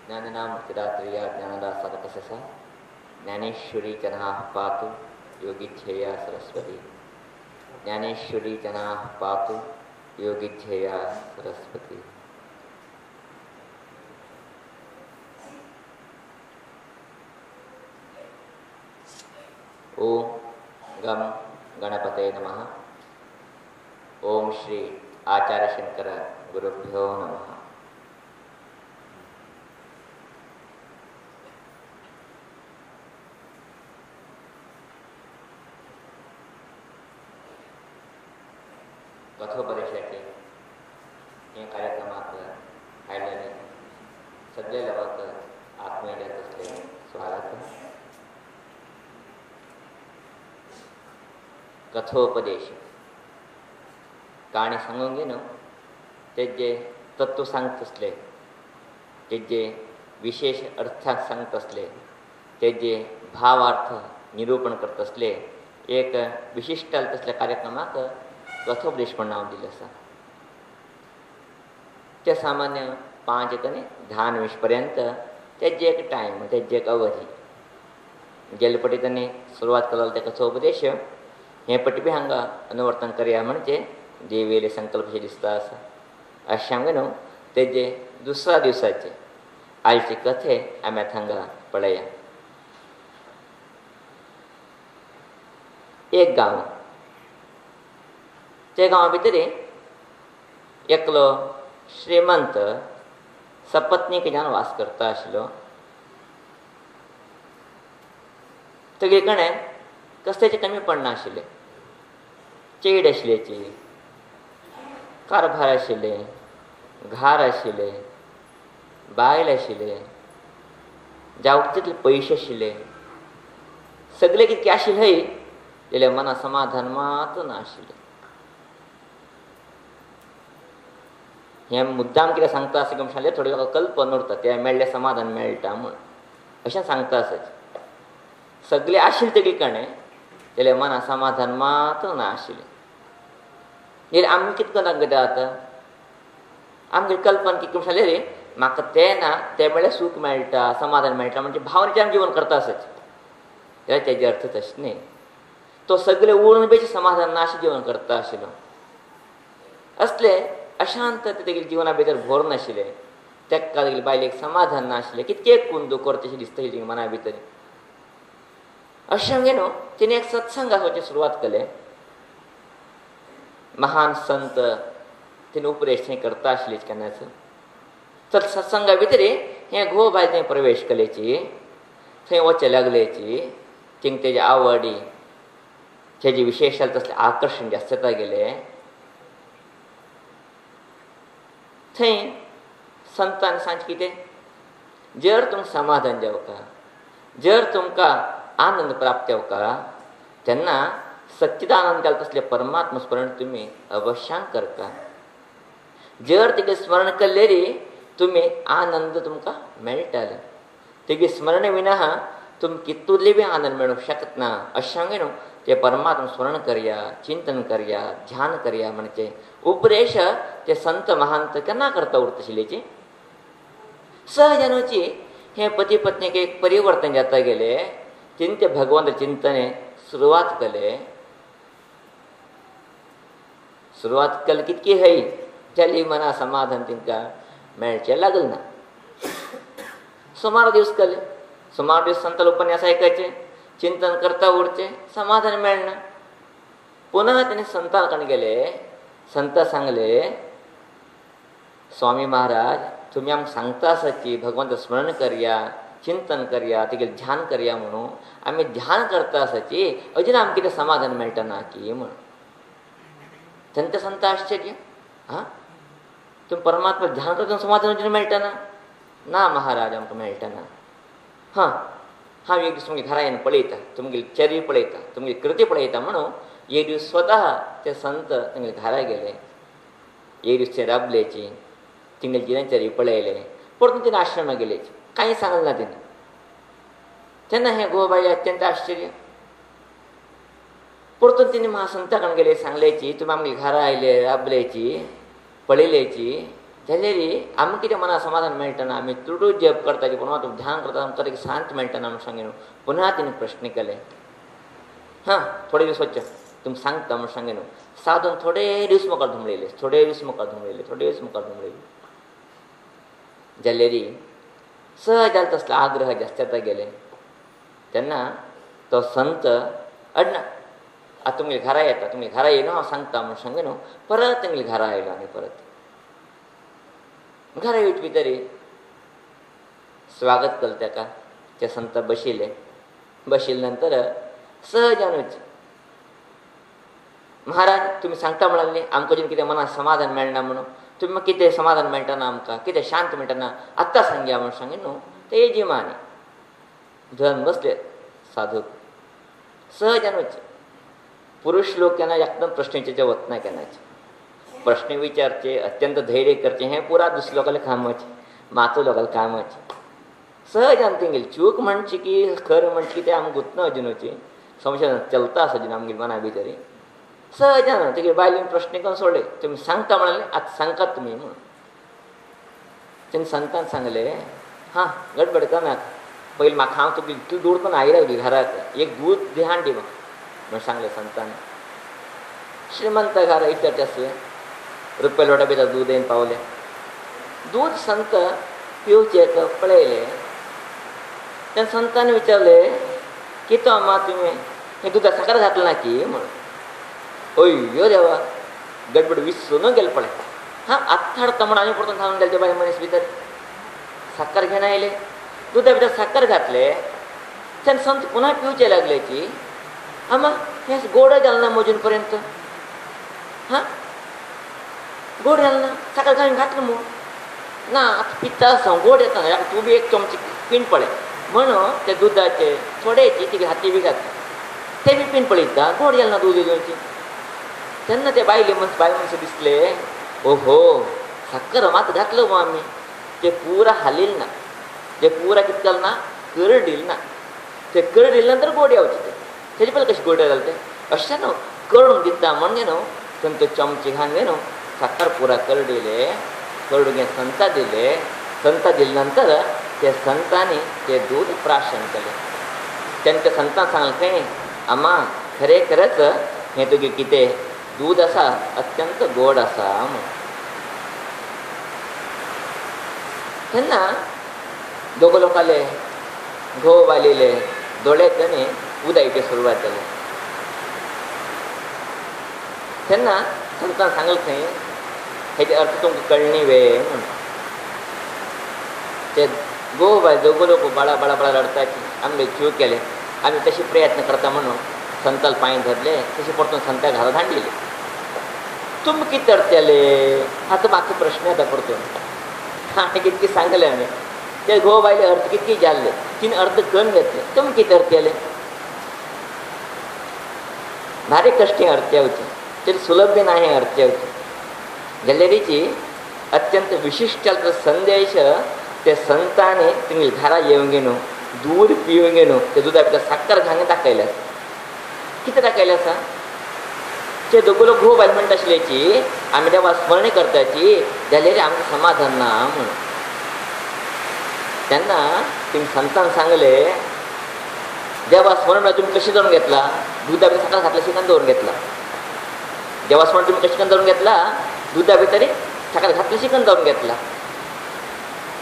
ज्ञाननामृतिरात्रिया ज्ञानदासारकससा ज्ञानेश्वरी जनाः पातु योगिध्येया सरस्वती। ज्ञानेश्वरी जनाः पातु योगिध्येया सरस्वती। ओम गम गणपते नमः। ओम श्री आचार्य शंकर गुरुभ्यो नमः। कथोपदेशाचे हे कार्यक्रमात आयल्याने सगळे लोक आत्मीय असले स्वागत। कथोपदेश काणी सांगून घेणं ते जे तत्व सांगत असले, ते जे विशेष अर्थात सांगत असले, ते जे भावार्थ निरूपण करत असले, एक विशिष्ट असल्या कार्यक्रमाक कथोपदेश पण नाव दिलं असं. ते सामान्य 5 ते 10 निमिषपर्यंत त्याचे एक टाईम, त्याची एक अवधी गेलपटी त्यांनी सुरुवात केला. त्या कथोपदेश हे पटबी हांगा अनुवर्तन करया म्हणजे देवेले संकल्पशे दिसता असं अशांग न्हू. तेजे दुसऱ्या दिवसाचे आयचे कथे आम्ही हांगा पळया. एक गांव, त्या गांवा भितर एकलो श्रीमंत सपत्नीक जावन वास करता आशिल्लो. तेगे कडेन कसल्याचें कमी पडना आशिल्लें. चेड आशिल्ल्याची, कारभार आशिल्ले, घार आशिल्ले, बायल आशिल्ले, जावक तितले पयशे आशिल्ले, सगळे कितके आशिल्ले जाल्यार मना समाधान मात ना आशिल्लें. हें मुद्दाम कितें सांगता अशें म्हणल्यार थोडी लोकांक कल्पना उरता तें मेळ्ळें समाधान मेळटा म्हूण अशें सांगता आसत. सगळे आशिल्ले तेगे कडेन जाल्यार मना समाधान मात ना आशिल्लें. जाल्यार आमी कितें करना कित्याक आमगे कल्पना कितें म्हणल्यार रे म्हाका तें ना तें म्हळ्यार सूख मेळटा, समाधान मेळटा म्हणजे भावनेचें आमी जिवन करता आसत. जाल्यार तेजे अर्थ तशें न्ही. तो सगळे उरून बेची समाधान नाशें जिवन करता आशिल्लो. असले अशांत तेगे जिवना भितर भर नाशिल्लें. तेका तेगे बायलेक समाधान नाशिल्लें. कितके करून दुख करचें दिसता तेगे मना भितर. अशें न्हू तिणें एक सत्संगाची सुरवात केलें. महान संत तिने उपदेश थंय करता आशिल्ले केन्नाच. तर सत्संगा भितर हें घोव बायल थंय प्रवेश केल्याची, थंय वचचे लागल्याची, थिंग तेजी आवडी, तेजी विशेश तसलें आकर्शण जास्त जाता गेलें. थंय संतान सांगचे कितें, जर तुमकां समाधान जावका, जर तुमकां आनंद प्राप्त जावका तेन्ना सच्चिदानंद जाल तसलें परमात्मा स्मरण तुमी अवश्यान करता. जर तेगे स्मरण केल्ले रे तुमी आनंद तुमकां मेळटालो. तेगे स्मरण विना तुमी कितूले बी आनंद मेळूंक शकना. अशें न्हू ते परमात्मा स्मरण करया, चिंतन करया, ध्यान करया म्हणजे उपदेश ते संत महांत केन्ना करता उरतशिल्लेची. सहजनुची हे पती पत्नीक एक परिवर्तन जाता गेले. तिने ते भगवंत चिंतने सुरवात केले. सुरवात केली कितकी हय जाली मना समाधान तिंकां मेळचें लागलें ना. सुमार दीस केले. सुमार दीस संताल उपन्यास आयकायचे, चिंतन करता उरचें, समाधान मेळना. पुनः तिने संता कडेन गेले. संत सांगले, स्वामी महाराज तुमी आमकां सांगता आसात की भगवंत स्मरण करया, चिंतन करया, तेगे ध्यान करया म्हणून आमी ध्यान करता आसाची अजून आमकां कितें समाधान मेळटा ना की म्हणून. तेन्ना संत आश्चर्य, तुमी परमात्मा ध्यान करता समाधान अजून मेळटा ना? ना महाराज आमकां मेळटा ना. हांव एक दीस तुमगे घरा येवन पळयता, तुमगे चर्य पळयता, तुमगे कृती पळयता म्हणून एक दीस स्वता ते संत तेंगे घरा गेले. एक दीस ते राबलेची, तिंगे दिनचर्या पळयले. परतून तिने आश्रमाक गेलेची. कांय सांगलें ना तिने. तेन्ना हें गोबाई अत्यंत आश्चर्य. परतून तिने महासंता कडेन गेले, सांगलेची तुमी आमगे घरा आयले, राबलेची, पळयलेची, जाल्यार आमी कितें मना समाधान मेळटना आमी तुटूच जप करताची पूण ध्यान करता आमकां एक शांत मेळटना म्हणून सांगेन पुन्हा तिणें प्रश्न केले. हां थोडे दीस वच्चे तुमी सांगता म्हणून सांगेन साधून थोडे दीस मुखार धुमळयले, थोडे दीस मुखार धुमळयले, थोडे दीस मुखार धुमळयले. जाल्यार सहज जालें तसलो आग्रह जास्त जाता गेले. तेन्ना तो संत अडना आतां तुमगे घरा येता, तुमगे घरा येयलो हांव सांगता म्हणून सांगेन परत तेंगेले घरा आयलो आनी परत घरा येवचे भितर स्वागत केलें ताका. ते संत बशिल्ले, बशिल्ले नंतर सहजानूच महाराज तुमी सांगता म्हणाले आमकां अजून कितें मनाक समाधान मेळना म्हणून, तुमी म्हाका कितें समाधान मेळटना आमकां, कितें शांत मेळटना आत्तां सांगया म्हणून सांगेन न्हू. ते येजिमानी धन बसले साधूक सहजानूच. पुरुष लोक केन्ना एकदम प्रश्न विचारचे वतना केन्नाच प्रश्न विचारचे अत्यंत धैर्य करचे हें पुरा दुसऱ्या लोकांले कामच, माचो लोकांले कामच. सहजान तेंगेली चूक म्हणची की खरें म्हणची की तें आमकां गुंतना अजुनूच संशय चलता आसा अजून आमगे मना भितर. सहजान तेगे बायलेन प्रश्न करून सोडले. तुमी सांगता म्हणाले आतां सांगात तुमी म्हणून. तेणें संतान सांगले हां गडबड करनाक पयलीं म्हाका हांव तुका इतलें दूर करून आयला घराक एक दूद दी हाड दी म्हाका म्हणून सांगलें संतान. श्रीमंत घरा इतलें आसलें रुपये लोटा भितर दूद येवन पावलें. दूद संत पिवचें पळयलें. तेन्ना संतान विचारलें कितें अम्मा तुमी हें दुदाक साकर घातलें ना की म्हणून. अय्यो देवा गडबड विसरून गेलें पळय. हां आत्तां हाडटा म्हणून आनी परतून सांगून गेले ते बाय मनीस भितर साकर घेवन आयले. दुदा भितर साकर घातले. तेन्ना संत पुन्हा पिवचे लागले की अम्मा हें गोड जालें ना अजून पर्यंत. हां गोड जालें ना साकर घालून घातलें मू ना आतां पिता आसा गोड येता ना तूं बी एक चमची पिण पळय म्हणून ते दुदाचे थोडेची तिगे हाती बी घातले. ते बी पिण पळयता गोड जालें ना दूद घेवची. तेन्ना ते बायले बाय मनीस दिसले ओहो साकर मात घातलो गो आमी ते पुरा हालिल ना ते पुरा कितें जालें ना करडील ना. ते करडील नंतर गोड येवचे ते तेजे पयलीं कशें गोड जालें तें अशें न्हू करून दिता म्हणजे न्हू. तेन्ना तो चमची घालून न्हू साकर पुरा करडिले. करडून घेवन संता दिले. संता दिले नंतर ते संतांनी ते दूद प्राशन केलें. तेन्ना त्या संतान सांगलें खंय अम्मा खरें खरेंच हें तुगे कितें दूद आसा अत्यंत गोड आसा म्हूण. तेन्ना दोग लोकांले घोव बायलेले दोळे तांणी उदयची सुरवात जाली. तेन्ना संतान सांगलें खंय हेजे अर्थ तुमकां कळ्ळी वे म्हणून. ते घोव बायल दोग लोक बाळा बाळा बाळा रडटाची आमगे चूक केले आमी तशी प्रयत्न करता म्हणून संताल पांय धरले तशें परतून संता घरा धाडलेले. तुमी कितें धरतले आतां म्हाका प्रश्न येता परतून आनी कितकी सांगलें आमी ते घोव बायले अर्थ कितकी जाल्ले तिने अर्थ करून घेतले. तुमी कितें धरतले भारी कश्टी अर्थ येवचें ते सुलभ बी ना हें अर्थ येवचें. जाल्यारीची अत्यंत विशिश्ट संदेश ते संतांनी तेंगे घरा येवंक न्हू दूद पिवंक न्हू ते दुदा भितर साकर घालून दाखयलें. कितें दाखयलें आसा ते दोग लोक घोव बायल म्हणटा आसलेची आमी देवा स्मरण करताची जाल्यार आमकां समाधान ना म्हणून. तेन्ना तेमी संतान सांगलें देवा स्मरण तुमी कशें धरून घेतला दुदा भितर साकर घातल्या शिकन दवरून घेतला. देवा स्मरण तुमी कशें करून धरून घेतला दुदा भितर साकर घातल्या शिकन दवरून घेतला.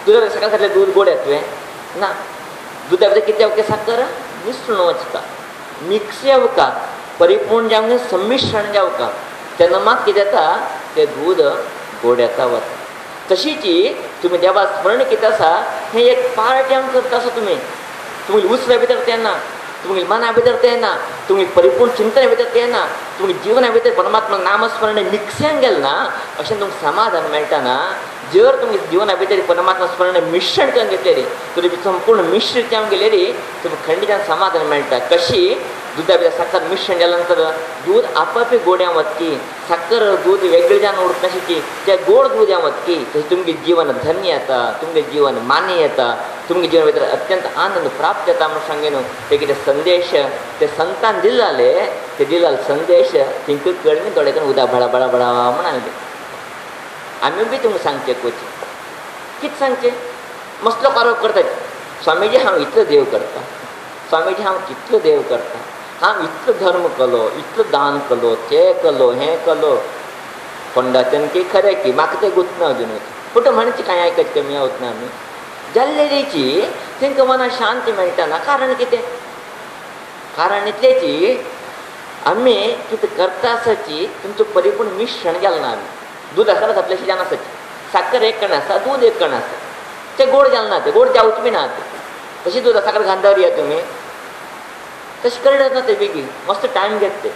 दुदा भितर साकर घातलें दूद गोड येतलें ना. दुदा भितर कितें येवंक साकर मिसळून वचता मिक्स येवका परिपूर्ण जावंक संमिश्रण जावका तेन्ना मात कितें जाता तें दूद गोड येता वता. तशीची तुमी देवा स्मरण कितें आसा हें एक पार्ट जावन करता आसा तुमी उसऱ्या भितर तें ना तुमगे मना भितर तें ना तुमगे परिपूर्ण चिंतने भितर तें ना तुमगे जिवना भितर परमात्मा नामस्मरण मिक्सांक गेलें ना अशें तुमकां समाधान मेळटा ना. जर तुमगे जिवना भितर परमात्मा स्मरण मिश्रण करून घेतलेली तुमी संपूर्ण मिश्रीत जावन गेलेली तुमकां खंडीच्यान समाधान मेळटा. कशी दुदा भितर साकर मिश्रण जाल्या नंतर दूद आपापी गोड्या वतकी साकर दूद वेगळी जावन उरता नाशिची तें गोड दूद वतकी तशें तुमगे जीवन धन्य येता तुमगे जीवन मान्य येता तुमगे जिवना भितर अत्यंत आनंद प्राप्त जाता म्हणून सांगेन. ते कितें संदेश ते संतान दिल्ले ते दिला संदेश तिंका कळमी थोडे करून उदा बडा बडा बडा म्हण आनी आम्ही बी तुमकां सांगचे कोच कितें सांगचे मस्त लोक आरोप करतात स्वामीजी हांव इतलो देव करता स्वामीजी हांव कितलो देव करता हांव इतलो धर्म केलो इतलो दान केलो तें केलो हें केलो कोंडाच्यान की खरें की म्हाका तें गुंतना अजुनूच पूण म्हणचे कांय आयकच कमी आवत ना आमी जाल्लेलीची तांकां मनाक शांती मेळटा कारण कितें कारण इतलेची आमी कितें करता आसाची तुमचो परिपूर्ण मिश्रण जालें ना आमी दूद आसतना घातलेशी जावन आसाची साखर एक कण आसा दूद एक कण आसा तें गोड जालें ना तें गोड जावच बी ना तशी दूद साखर घालून दवरया तुमी तशी करडत ना तें बेगीन मस्त टायम घेता तें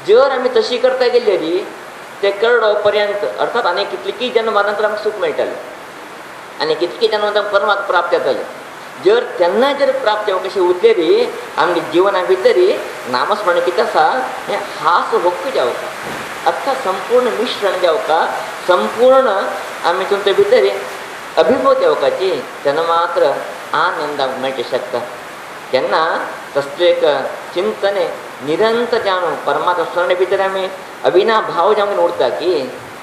जर आमी तशी करता गेल्ली ते करडो पर्यंत अर्थात आनी कितलीं जन्मां नंतर आमकां सूख मेळटलें आनी कितलीं जन्मां नंतर परमात्मा प्राप्त जातलें जर तेन्ना जर प्राप्त कशी उरलेली आमच्या जिवना भितर नामस्मरण कितें आसा हें हास भोग जावका अर्थात संपूर्ण मिश्रण जावका संपूर्ण आमी तुमचे भितर अभिभूत येवपाची तेन्ना मात्र आनंद मेळचे शकता केन्ना तसलें एक चिंतन निरंतर जावन परमात्मा स्मरण भितर आमी अभिनव भाव जावन उरता की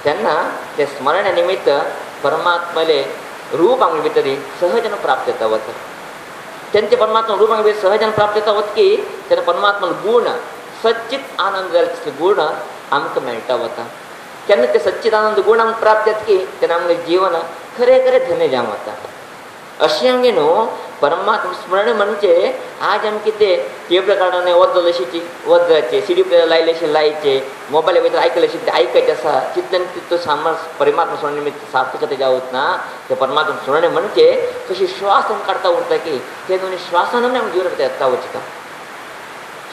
तेन्ना ते स्मरण निमित्त परमात्मले रूप आमचे भितर सहजन प्राप्त जाता वता तेंचे परमात्मा रूप आमचे भितर सहजन प्राप्त जाता वता की तेन्ना परमात्मा गूण सच्चित आनंद जाले तसले गूण आमकां मेळटा वता केन्ना ते सच्चित आनंद गूण आमकां प्राप्त जाता की तेन्ना आमचें जीवन खरें खरें धन्य जावन वता अशें आमगे न्हू परमात्मा स्मरण म्हणजे आज आमी कितें टेप काडून वद्द अशीची वद्दाचे सीडी प्लेयर लायले अशें लायचे मोबायला भितर आयकले अशें आयकचे आसा चिंतन तितलो सामार परमात्मा स्मरण निमित्त सार्थकता जावत ना ते परमात्मा स्मरण म्हणजे कशी श्वास आमी काडटा उरता की ते दोनी श्वासान आमी जिवन भितर येता वचता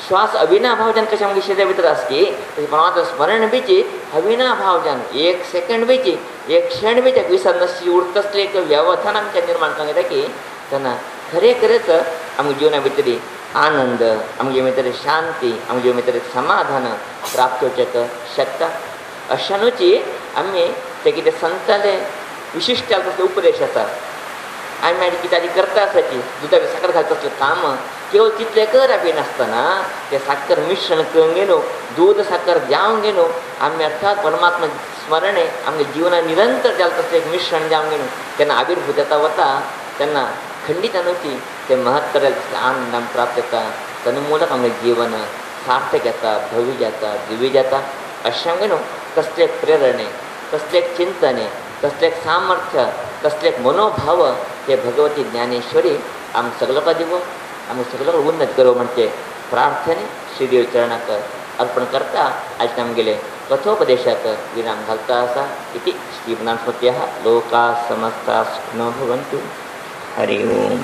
श्वास अभिनव भावजान कशें आमगे शरिरा भितर आसा की तशें परमात्मा स्मरण बीची अभिनव भावजान एक सेकंड बीची एक क्षण बी त्या विसर नासली उरता तसलें एक व्यवधान आमच्या निर्माण करूंक येता की तेन्ना खरें खरेंच आमच्या जिवना भितर आनंद आमगे भितर शांती आमगे भितर समाधान प्राप्त होवचें शकता अशानूच आमी ते कितें संताले विशिश्ट तसले उपदेश आसा आमी मागीर कितें करता आसाची दुदाक साखर घालता तसलें काम केवळ तितलें कर बी नासतना तें साखर मिश्रण करून गेलो दूद साखर जावंक गेलो आमी अर्थात परमात्मा स्मरणे आमगे जिवनान निरंतर जालें तसलें एक मिश्रण जावंक गेलो केन्ना आविर्भूत जाता वता तेन्ना खंडितानुची ते महत्तर आनंद आमकां प्राप्त जाता तेन्ना मूलक आमगे जीवन सार्थक जाता भव्य जाता दिव्य जाता अशें आमगे न्हू तसलें प्रेरणे तसलें चिंतने तसलें सामर्थ्य तसलें मनोभाव ते भगवती ज्ञानेश्वरी आमी सगळ्यांक दिवो आमी सगळ्यांक उन्नत करूं म्हणजे प्रार्थने श्रीदेव चरणाक अर्पण करता आज आमगेले कथोपदेशाक विराम घालता आसा इति श्रीमन्स्मृत्यः लोकाः समस्ताः सुखिनो भवन्तु हरि ओम।